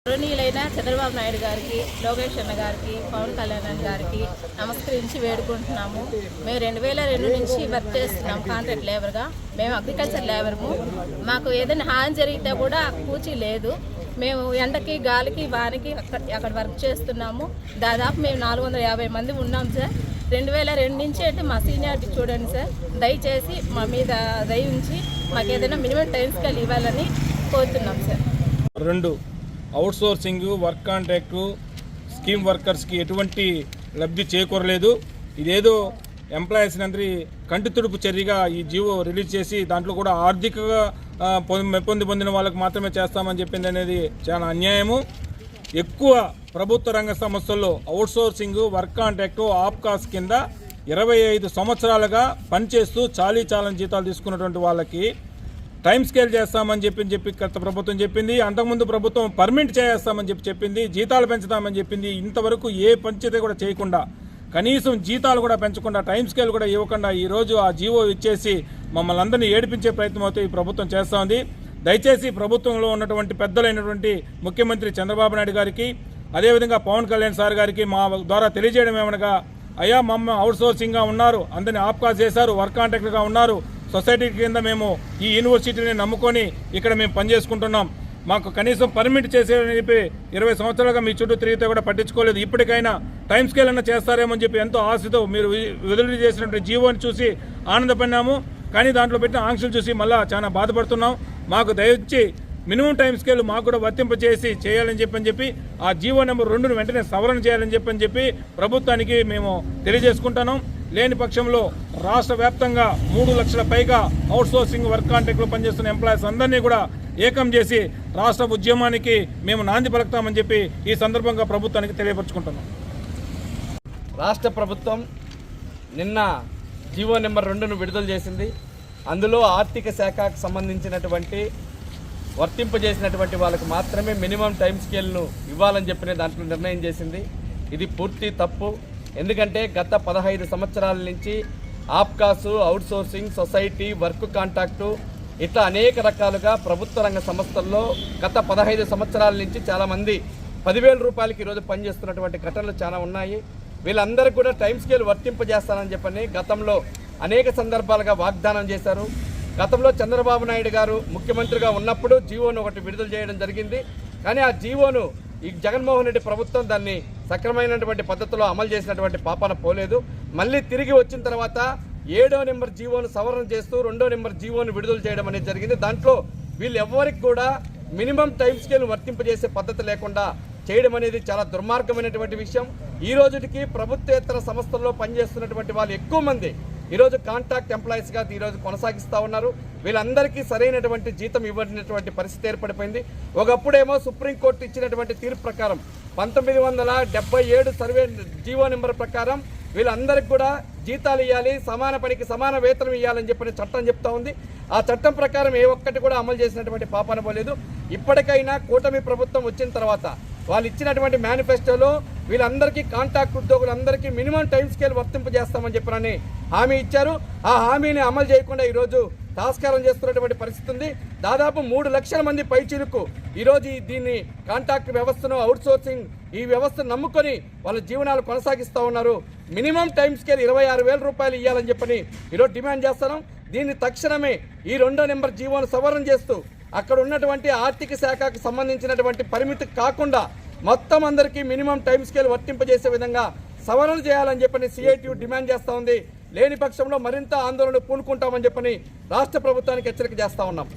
గౌరవనీయులైన చంద్రబాబు నాయుడు గారికి, లోకేష్ అన్న గారికి, పవన్ కళ్యాణ్ గారికి నమస్కరించి వేడుకుంటున్నాము. మేము 2002 నుంచి వర్క్ చేస్తున్నాం కాంట్రాక్ట్ లేబర్గా. మేము అగ్రికల్చర్ లేబర్ము. మాకు ఏదైనా హాని జరిగితే కూడా కూచి లేదు. మేము ఎండకి, గాలికి, వానికి అక్కడ వర్క్ చేస్తున్నాము. దాదాపు మేము 450 మంది ఉన్నాం సార్. 2002 నుంచి అంటే మా సీనియారిటీ చూడండి సార్. దయచేసి మా మీద దయ ఉంచి మాకు ఏదైనా మినిమం టైం స్కేల్ ఇవ్వాలని కోరుతున్నాం sir. 2 outsourcing, work contract, scheme వర్కర్స్కి ఎటువంటి లబ్ధి చేకూరలేదు. ఇదేదో ఎంప్లాయీస్ని అందరి కంటి తుడుపు చర్యగా ఈ జీవో రిలీజ్ చేసి దాంట్లో కూడా ఆర్థికంగా పొందిన వాళ్ళకు మాత్రమే చేస్తామని చెప్పింది అనేది చాలా అన్యాయము. ఎక్కువ ప్రభుత్వ రంగ సంస్థల్లో అవుట్సోర్సింగ్, వర్క్ కాంట్రాక్టు, ఆప్కాస్ కింద 25 సంవత్సరాలుగా పనిచేస్తూ చాలని జీతాలు తీసుకున్నటువంటి వాళ్ళకి టైం స్కేల్ చేస్తామని చెప్పి గత ప్రభుత్వం చెప్పింది. అంతకుముందు ప్రభుత్వం పర్మనెంట్ చేస్తామని చెప్పింది, జీతాలు పెంచుతామని చెప్పింది. ఇంతవరకు ఏ పంచాయతీ కూడా చేయకుండా, కనీసం జీతాలు కూడా పెంచకుండా, టైం స్కేల్ కూడా ఇవ్వకుండా ఈరోజు ఆ జీవో ఇచ్చేసి మమ్మల్ని అందరినీ ఏడిపించే ప్రయత్నం అయితే ఈ ప్రభుత్వం చేస్తూ ఉంది. దయచేసి ప్రభుత్వంలో ఉన్నటువంటి పెద్దలైనటువంటి ముఖ్యమంత్రి చంద్రబాబు నాయుడు గారికి, అదేవిధంగా పవన్ కళ్యాణ్ సార్ గారికి మా ద్వారా తెలియజేయడం ఏమనగా, అయ్యా మమ్మ అవుట్సోర్సింగ్గా ఉన్నారు, అందరినీ ఆప్కాస్ చేశారు, వర్క్ కాంట్రాక్ట్గా ఉన్నారు, సొసైటీ కింద మేము ఈ యూనివర్సిటీని నమ్ముకొని ఇక్కడ మేము పనిచేసుకుంటున్నాం, మాకు కనీసం పర్మిట్ చేసేదని చెప్పి 20 సంవత్సరాలుగా మీ చుట్టూ తిరిగితే కూడా పట్టించుకోలేదు. ఇప్పటికైనా టైం స్కేల్ అన్న చేస్తారేమో అని చెప్పి ఎంతో ఆశతో మీరు విడుదల చేసినటువంటి జీవోని చూసి ఆనందపడినాము. కానీ దాంట్లో పెట్టిన ఆంక్షలు చూసి మళ్ళీ చాలా బాధపడుతున్నాం. మాకు దయచి మినిమం టైం స్కేల్ మాకు కూడా వర్తింపచేసి చేయాలని చెప్పి ఆ జీవో నెంబర్ 2ను వెంటనే సవరణ చేయాలని చెప్పి ప్రభుత్వానికి మేము తెలియజేసుకుంటున్నాం. లేని పక్షంలో రాష్ట్ర వ్యాప్తంగా 3 లక్షల పైగా అవుట్సోర్సింగ్, వర్క్ కాంట్రాక్ట్లో పనిచేస్తున్న ఎంప్లాయీస్ అందరినీ కూడా ఏకం చేసి రాష్ట్ర ఉద్యమానికి మేము నాంది పలుకుతామని చెప్పి ఈ సందర్భంగా ప్రభుత్వానికి తెలియపరుచుకుంటున్నాం. రాష్ట్ర ప్రభుత్వం నిన్న జీవో నెంబర్ 2ను విడుదల చేసింది. అందులో ఆర్థిక శాఖకు సంబంధించినటువంటి వర్తింపజేసినటువంటి వాళ్ళకు మాత్రమే మినిమం టైం స్కేల్ను ఇవ్వాలని చెప్పిన దాంట్లో నిర్ణయం చేసింది. ఇది పూర్తి తప్పు. ఎందుకంటే గత 15 సంవత్సరాల నుంచి ఆప్కాసు, అవుట్సోర్సింగ్, సొసైటీ, వర్క్ కాంట్రాక్టు ఇట్లా అనేక రకాలుగా ప్రభుత్వ రంగ సంస్థల్లో గత 15 సంవత్సరాల నుంచి చాలామంది 10,000 రూపాయలకి ఈరోజు పనిచేస్తున్నటువంటి ఘటనలు చాలా ఉన్నాయి. వీళ్ళందరికీ కూడా టైం స్కేల్ వర్తింపజేస్తానని చెప్పని గతంలో అనేక సందర్భాలుగా వాగ్దానం చేశారు. గతంలో చంద్రబాబు నాయుడు గారు ముఖ్యమంత్రిగా ఉన్నప్పుడు జీవోను ఒకటి విడుదల చేయడం జరిగింది. కానీ ఆ జీవోను ఈ జగన్మోహన్ రెడ్డి ప్రభుత్వం దాన్ని సక్రమైనటువంటి పద్ధతిలో అమలు చేసినటువంటి పాపాన పోలేదు. మళ్ళీ తిరిగి వచ్చిన తర్వాత 7వ నెంబర్ జీవోను సవరణ చేస్తూ 2వ నెంబర్ జీవోను విడుదల చేయడం అనేది జరిగింది. దాంట్లో వీళ్ళు ఎవరికి కూడా మినిమం టైం స్కేల్ వర్తింపజేసే పద్ధతి లేకుండా చేయడం అనేది చాలా దుర్మార్గమైనటువంటి విషయం. ఈ రోజుకి ప్రభుత్వేతర సంస్థల్లో పనిచేస్తున్నటువంటి వాళ్ళు ఎక్కువ మంది ఈరోజు కాంట్రాక్ట్ ఎంప్లాయీస్గా ఈరోజు కొనసాగిస్తూ ఉన్నారు. వీళ్ళందరికీ సరైనటువంటి జీతం ఇవ్వనటువంటి పరిస్థితి ఏర్పడిపోయింది. ఒకప్పుడేమో సుప్రీంకోర్టు ఇచ్చినటువంటి తీర్పు ప్రకారం 1977 సర్వే జీవో నెంబర్ ప్రకారం వీళ్ళందరికీ కూడా జీతాలు ఇవ్వాలి, సమాన పనికి సమాన వేతనం ఇవ్వాలని చెప్పిన చట్టం చెప్తా ఉంది. ఆ చట్టం ప్రకారం ఏ ఒక్కటి కూడా అమలు చేసినటువంటి పాపాన పోలేదు. ఇప్పటికైనా కూటమి ప్రభుత్వం వచ్చిన తర్వాత వాళ్ళు ఇచ్చినటువంటి మేనిఫెస్టోలో వీళ్ళందరికీ కాంట్రాక్ట్ ఉద్యోగులందరికీ మినిమం టైం స్కేల్ వర్తింపజేస్తామని చెప్పినని హామీ ఇచ్చారు. ఆ హామీని అమలు చేయకుండా ఈరోజు తాస్కారం చేస్తున్నటువంటి పరిస్థితి ఉంది. దాదాపు 3 లక్షల మంది పైచీలకు ఈరోజు దీన్ని కాంట్రాక్ట్ వ్యవస్థను, అవుట్సోర్సింగ్ ఈ వ్యవస్థను నమ్ముకొని వాళ్ళ జీవనాలు కొనసాగిస్తూ ఉన్నారు. మినిమం టైం స్కేల్ 26,000 రూపాయలు ఇవ్వాలని చెప్పని ఈరోజు డిమాండ్ చేస్తున్నాం. దీన్ని తక్షణమే ఈ 2వ నెంబర్ జీవోను సవరణ చేస్తూ అక్కడ ఉన్నటువంటి ఆర్థిక శాఖకు సంబంధించినటువంటి పరిమితి కాకుండా మొత్తం అందరికీ మినిమం టైం స్కేల్ వర్తింపజేసే విధంగా సవరణ చేయాలని చెప్పని సిఐటియు డిమాండ్ చేస్తూ ఉంది. లేని పక్షంలో మరింత ఆందోళన పూనుకుంటామని చెప్పని రాష్ట్ర ప్రభుత్వానికి హెచ్చరిక చేస్తూ ఉన్నాం.